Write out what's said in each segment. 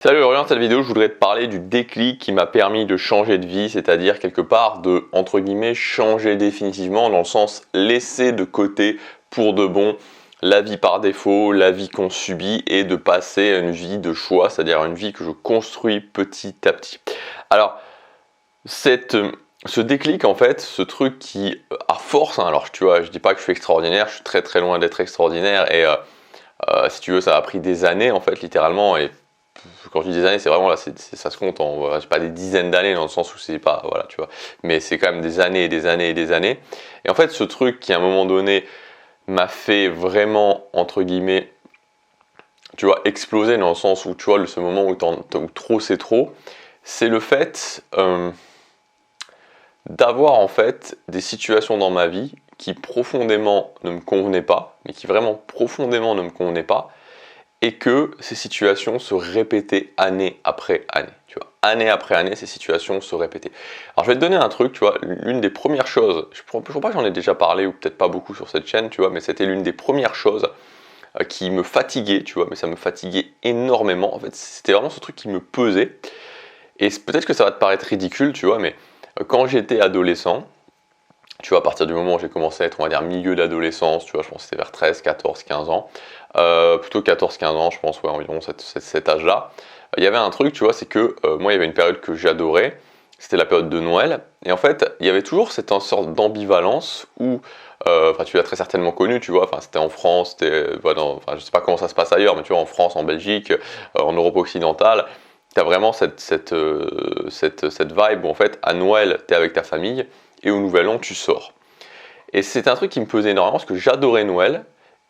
Salut Aurélien, dans cette vidéo je voudrais te parler du déclic qui m'a permis de changer de vie, c'est-à-dire quelque part de, entre guillemets, changer définitivement dans le sens laisser de côté pour de bon la vie par défaut, la vie qu'on subit et de passer à une vie de choix, c'est-à-dire une vie que je construis petit à petit. Alors, ce déclic en fait, ce truc qui, à force, alors tu vois, je dis pas que je suis extraordinaire, je suis très très loin d'être extraordinaire et si tu veux ça a pris des années en fait littéralement et quand je dis des années, c'est vraiment là, ça se compte en pas des dizaines d'années dans le sens où c'est pas, voilà, tu vois, mais c'est quand même des années et des années et des années. Et en fait, ce truc qui à un moment donné m'a fait vraiment, entre guillemets, tu vois, exploser dans le sens où, tu vois, ce moment où trop c'est trop, c'est le fait d'avoir en fait des situations dans ma vie qui profondément ne me convenaient pas, mais qui vraiment profondément ne me convenaient pas, et que ces situations se répétaient année après année. Tu vois, année après année, ces situations se répétaient. Alors, je vais te donner un truc, tu vois, l'une des premières choses, je ne crois pas que j'en ai déjà parlé, ou peut-être pas beaucoup sur cette chaîne, tu vois, mais c'était l'une des premières choses qui me fatiguait, tu vois, mais ça me fatiguait énormément. En fait, c'était vraiment ce truc qui me pesait. Et peut-être que ça va te paraître ridicule, tu vois, mais quand j'étais adolescent, tu vois, à partir du moment où j'ai commencé à être, on va dire, milieu d'adolescence, tu vois, je pense que c'était vers 13, 14, 15 ans, plutôt 14-15 ans, je pense, ouais, environ cet âge-là. Il y avait un truc, tu vois, c'est que moi, il y avait une période que j'adorais, c'était la période de Noël, et en fait, il y avait toujours cette sorte d'ambivalence où, enfin, tu l'as très certainement connu, tu vois, enfin, c'était en France, voilà, enfin, je sais pas comment ça se passe ailleurs, mais tu vois, en France, en Belgique, en Europe occidentale, tu as vraiment cette vibe où, en fait, à Noël, tu es avec ta famille, et au Nouvel An, tu sors. Et c'est un truc qui me pesait énormément, parce que j'adorais Noël,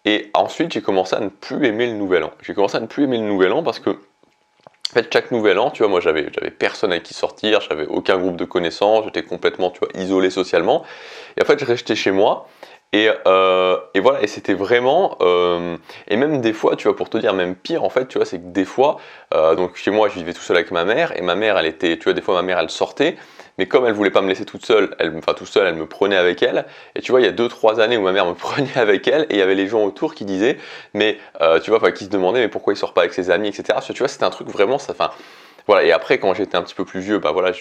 et ensuite, j'ai commencé à ne plus aimer le Nouvel An. J'ai commencé à ne plus aimer le Nouvel An parce que, en fait, chaque Nouvel An, tu vois, moi, j'avais personne avec qui sortir, j'avais aucun groupe de connaissances, j'étais complètement, tu vois, isolé socialement. Et en fait, je restais chez moi. Et voilà, et c'était vraiment, et même des fois, tu vois, pour te dire, même pire, en fait, tu vois, c'est que des fois, donc chez moi, je vivais tout seul avec ma mère, et ma mère, elle était, tu vois, des fois, ma mère, elle sortait, mais comme elle voulait pas me laisser toute seule, tout seul, elle me prenait avec elle, et tu vois, il y a 2-3 années où ma mère me prenait avec elle, et il y avait les gens autour qui disaient, mais, tu vois, enfin, qui se demandaient, mais pourquoi il sort pas avec ses amis, etc. Parce que, tu vois, c'était un truc vraiment, ça, enfin, voilà, et après, quand j'étais un petit peu plus vieux, bah voilà,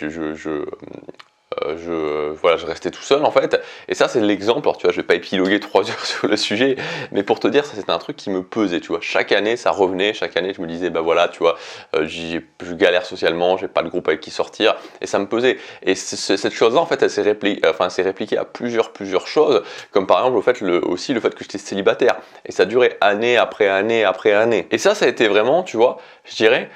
voilà, je restais tout seul en fait, et ça c'est l'exemple, alors tu vois, je vais pas épiloguer 3 heures sur le sujet, mais pour te dire, ça c'était un truc qui me pesait, tu vois, chaque année ça revenait, chaque année je me disais, bah voilà, tu vois, je galère socialement, j'ai pas de groupe avec qui sortir, et ça me pesait, et cette chose-là en fait, elle s'est répliquée à plusieurs choses, comme par exemple aussi le fait que j'étais célibataire, et ça durait année après année après année, et ça a été vraiment, tu vois, je dirais,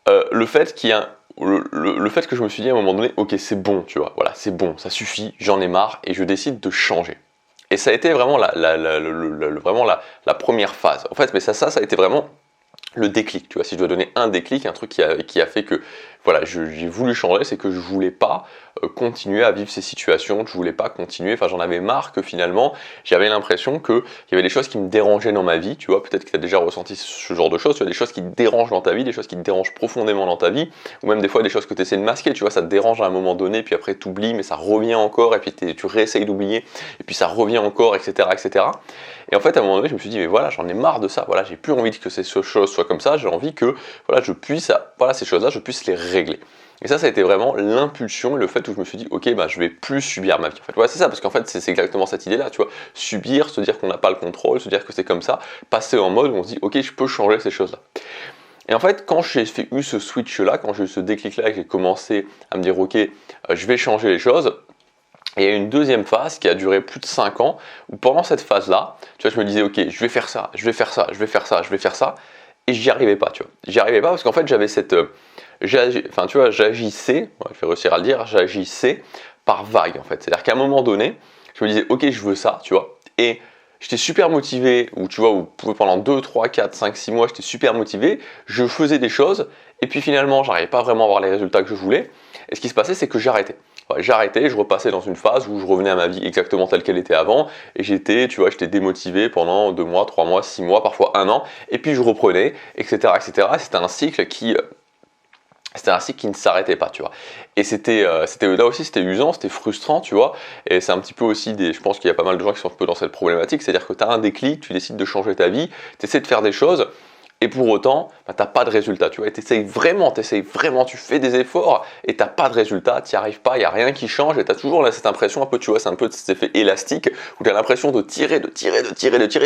le fait qu'il y a le fait que je me suis dit à un moment donné, ok c'est bon, tu vois, voilà, c'est bon, ça suffit, j'en ai marre et je décide de changer. Et ça a été vraiment la première phase. En fait, mais ça a été vraiment le déclic, tu vois, si je dois donner un déclic, un truc qui a fait que, voilà, j'ai voulu changer, c'est que je voulais pas continuer à vivre ces situations, je voulais pas continuer, enfin j'en avais marre que finalement, j'avais l'impression qu'il y avait des choses qui me dérangeaient dans ma vie, tu vois, peut-être que tu as déjà ressenti ce genre de choses, tu as des choses qui te dérangent dans ta vie, des choses qui te dérangent profondément dans ta vie, ou même des fois des choses que tu essaies de masquer, tu vois, ça te dérange à un moment donné, puis après tu oublies, mais ça revient encore, et puis tu réessayes d'oublier, et puis ça revient encore, etc., etc. Et en fait, à un moment donné, je me suis dit, mais voilà, j'en ai marre de ça, voilà, j'ai plus envie que ces choses soient comme ça, j'ai envie que, voilà, voilà, ces choses-là, je puisse les régler. Et ça a été vraiment l'impulsion et le fait où je me suis dit, ok, bah, je vais plus subir ma vie. En fait, voilà, c'est ça, parce qu'en fait, c'est exactement cette idée-là, tu vois. Subir, se dire qu'on n'a pas le contrôle, se dire que c'est comme ça, passer en mode où on se dit, ok, je peux changer ces choses-là. Et en fait, quand j'ai eu ce switch-là, quand j'ai eu ce déclic-là et que j'ai commencé à me dire, ok, je vais changer les choses, et il y a une deuxième phase qui a duré plus de 5 ans, où pendant cette phase-là, tu vois, je me disais, ok, je vais faire ça, je vais faire ça, je vais faire ça, je vais faire ça, et j'y arrivais pas, tu vois. J'y arrivais pas parce qu'en fait, j'avais enfin, tu vois, j'agissais, je vais réussir à le dire, j'agissais par vague, en fait. C'est-à-dire qu'à un moment donné, je me disais, ok, je veux ça, tu vois, et j'étais super motivé, ou tu vois, ou pendant 2, 3, 4, 5, 6 mois, j'étais super motivé, je faisais des choses, et puis finalement, j'arrivais pas vraiment à avoir les résultats que je voulais, et ce qui se passait, c'est que j'arrêtais. J'arrêtais, je repassais dans une phase où je revenais à ma vie exactement telle qu'elle était avant, et j'étais démotivé pendant 2 mois, 3 mois, 6 mois, parfois 1 an, et puis je reprenais, etc., etc. C'était un cycle qui ne s'arrêtait pas, tu vois. Et là aussi, c'était usant, c'était frustrant, tu vois. Et c'est un petit peu aussi je pense qu'il y a pas mal de gens qui sont un peu dans cette problématique, c'est-à-dire que tu as un déclic, tu décides de changer ta vie, tu essaies de faire des choses, Et pour autant, bah, tu n'as pas de résultat, tu vois, et tu essayes vraiment, tu fais des efforts et tu n'as pas de résultat, tu n'y arrives pas, il n'y a rien qui change et tu as toujours là, cette impression un peu, tu vois, c'est un peu cet effet élastique où tu as l'impression de tirer,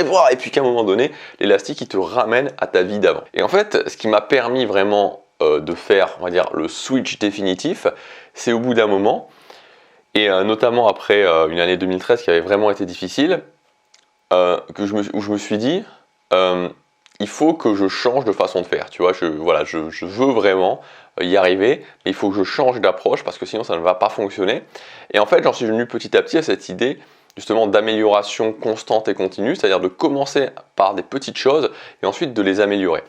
voilà, et puis qu'à un moment donné, l'élastique il te ramène à ta vie d'avant. Et en fait, ce qui m'a permis vraiment de faire, on va dire, le switch définitif, c'est au bout d'un moment, et notamment après une année 2013 qui avait vraiment été difficile, où je me suis dit, il faut que je change de façon de faire, tu vois, je veux vraiment y arriver, mais il faut que je change d'approche parce que sinon ça ne va pas fonctionner. Et en fait, j'en suis venu petit à petit à cette idée justement d'amélioration constante et continue, c'est-à-dire de commencer par des petites choses et ensuite de les améliorer.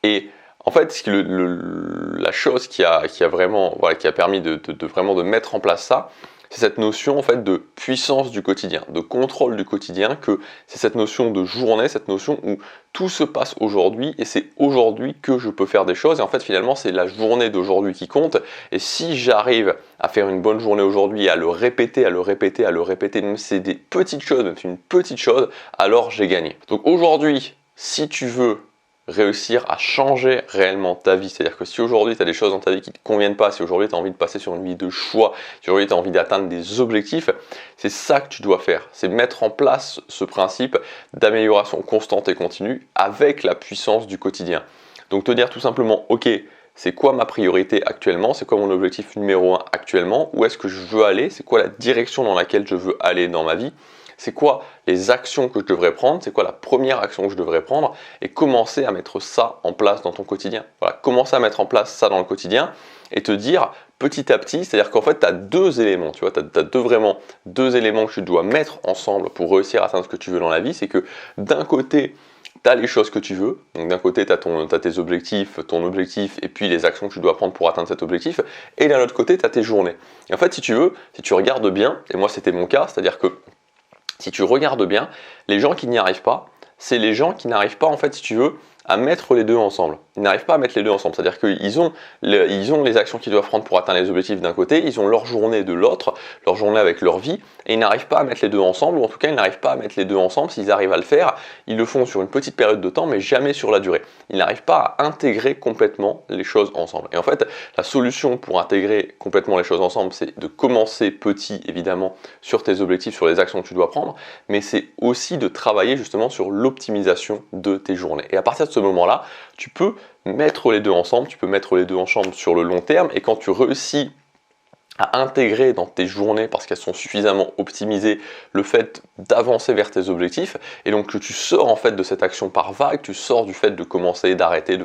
Et en fait, la chose qui a vraiment, voilà, qui a permis de vraiment de mettre en place ça, c'est cette notion en fait de puissance du quotidien, de contrôle du quotidien, que c'est cette notion de journée, cette notion où tout se passe aujourd'hui et c'est aujourd'hui que je peux faire des choses et en fait finalement c'est la journée d'aujourd'hui qui compte et si j'arrive à faire une bonne journée aujourd'hui et à le répéter, même si c'est des petites choses, même si c'est une petite chose, alors j'ai gagné. Donc aujourd'hui, si tu veux réussir à changer réellement ta vie. C'est-à-dire que si aujourd'hui tu as des choses dans ta vie qui ne te conviennent pas, si aujourd'hui tu as envie de passer sur une vie de choix, si aujourd'hui tu as envie d'atteindre des objectifs, c'est ça que tu dois faire. C'est mettre en place ce principe d'amélioration constante et continue avec la puissance du quotidien. Donc te dire tout simplement, ok, c'est quoi ma priorité actuellement, c'est quoi mon objectif numéro 1 actuellement, où est-ce que je veux aller, c'est quoi la direction dans laquelle je veux aller dans ma vie, c'est quoi les actions que je devrais prendre, c'est quoi la première action que je devrais prendre et commencer à mettre ça en place dans ton quotidien. Voilà, commencer à mettre en place ça dans le quotidien et te dire petit à petit, c'est-à-dire qu'en fait tu as deux éléments, tu vois, tu as vraiment deux éléments que tu dois mettre ensemble pour réussir à atteindre ce que tu veux dans la vie, c'est que d'un côté, tu as les choses que tu veux, donc d'un côté tu as tes objectifs, ton objectif et puis les actions que tu dois prendre pour atteindre cet objectif, et d'un autre côté tu as tes journées. Et en fait si tu veux, si tu regardes bien, et moi c'était mon cas, c'est-à-dire que si tu regardes bien, les gens qui n'y arrivent pas, c'est les gens qui n'arrivent pas, en fait, si tu veux, à mettre les deux ensemble. Ils n'arrivent pas à mettre les deux ensemble. C'est-à-dire qu'ils ont les actions qu'ils doivent prendre pour atteindre les objectifs d'un côté, ils ont leur journée de l'autre, leur journée avec leur vie, et ils n'arrivent pas à mettre les deux ensemble, ou en tout cas, ils n'arrivent pas à mettre les deux ensemble. S'ils arrivent à le faire, ils le font sur une petite période de temps, mais jamais sur la durée. Ils n'arrivent pas à intégrer complètement les choses ensemble. Et en fait, la solution pour intégrer complètement les choses ensemble, c'est de commencer petit, évidemment, sur tes objectifs, sur les actions que tu dois prendre, mais c'est aussi de travailler justement sur l'optimisation de tes journées. Et à partir de ce moment-là, tu peux mettre les deux ensemble, tu peux mettre les deux ensemble sur le long terme, et quand tu réussis à intégrer dans tes journées, parce qu'elles sont suffisamment optimisées, le fait d'avancer vers tes objectifs, et donc que tu sors en fait de cette action par vague, tu sors du fait de commencer, d'arrêter,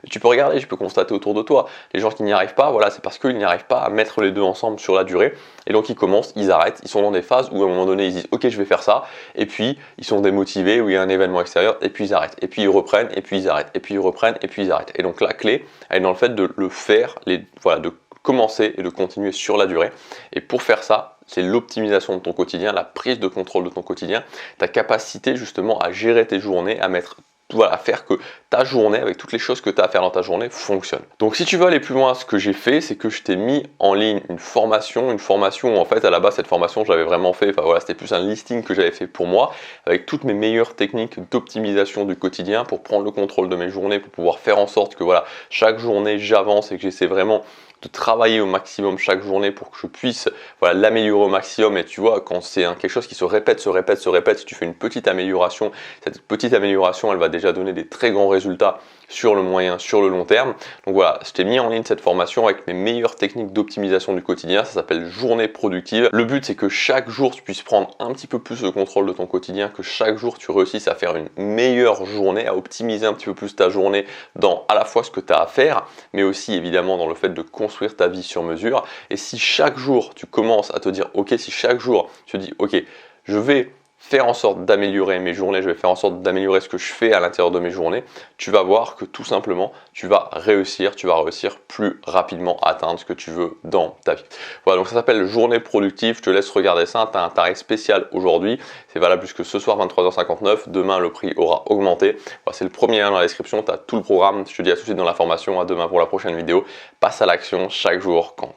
tu peux regarder, tu peux constater autour de toi, les gens qui n'y arrivent pas, voilà, c'est parce qu'ils n'y arrivent pas à mettre les deux ensemble sur la durée, et donc ils commencent, ils arrêtent, ils sont dans des phases où à un moment donné ils disent ok je vais faire ça, et puis ils sont démotivés, où il y a un événement extérieur, et puis ils arrêtent, et puis ils reprennent, et puis ils arrêtent, et puis ils reprennent, et puis ils arrêtent, et donc la clé, elle est dans le fait de le faire, de commencer et de continuer sur la durée. Et pour faire ça, c'est l'optimisation de ton quotidien, la prise de contrôle de ton quotidien, ta capacité justement à gérer tes journées, à faire que ta journée, avec toutes les choses que tu as à faire dans ta journée, fonctionne. Donc si tu veux aller plus loin, ce que j'ai fait, c'est que je t'ai mis en ligne une formation où en fait à la base cette formation je l'avais vraiment fait, c'était plus un listing que j'avais fait pour moi, avec toutes mes meilleures techniques d'optimisation du quotidien pour prendre le contrôle de mes journées, pour pouvoir faire en sorte que chaque journée j'avance et que j'essaie vraiment de travailler au maximum chaque journée pour que je puisse l'améliorer au maximum. Et tu vois, quand c'est quelque chose qui se répète, si tu fais une petite amélioration, cette petite amélioration, elle va déjà donner des très grands résultats sur le moyen, sur le long terme. Donc voilà, je t'ai mis en ligne cette formation avec mes meilleures techniques d'optimisation du quotidien. Ça s'appelle Journée productive. Le but, c'est que chaque jour, tu puisses prendre un petit peu plus le contrôle de ton quotidien, que chaque jour, tu réussisses à faire une meilleure journée, à optimiser un petit peu plus ta journée dans à la fois ce que tu as à faire, mais aussi évidemment dans le fait de construire ta vie sur mesure. Et si chaque jour, tu commences à te dire, ok, si chaque jour, tu te dis, ok, je vais faire en sorte d'améliorer mes journées, je vais faire en sorte d'améliorer ce que je fais à l'intérieur de mes journées, tu vas voir que tout simplement, tu vas réussir plus rapidement à atteindre ce que tu veux dans ta vie. Voilà, donc ça s'appelle Journée productive, je te laisse regarder ça, tu as un tarif spécial aujourd'hui, c'est valable jusque ce soir 23h59, demain le prix aura augmenté, voilà, c'est le premier lien dans la description, tu as tout le programme, je te dis à tout de suite dans la formation, à demain pour la prochaine vidéo, passe à l'action, chaque jour compte.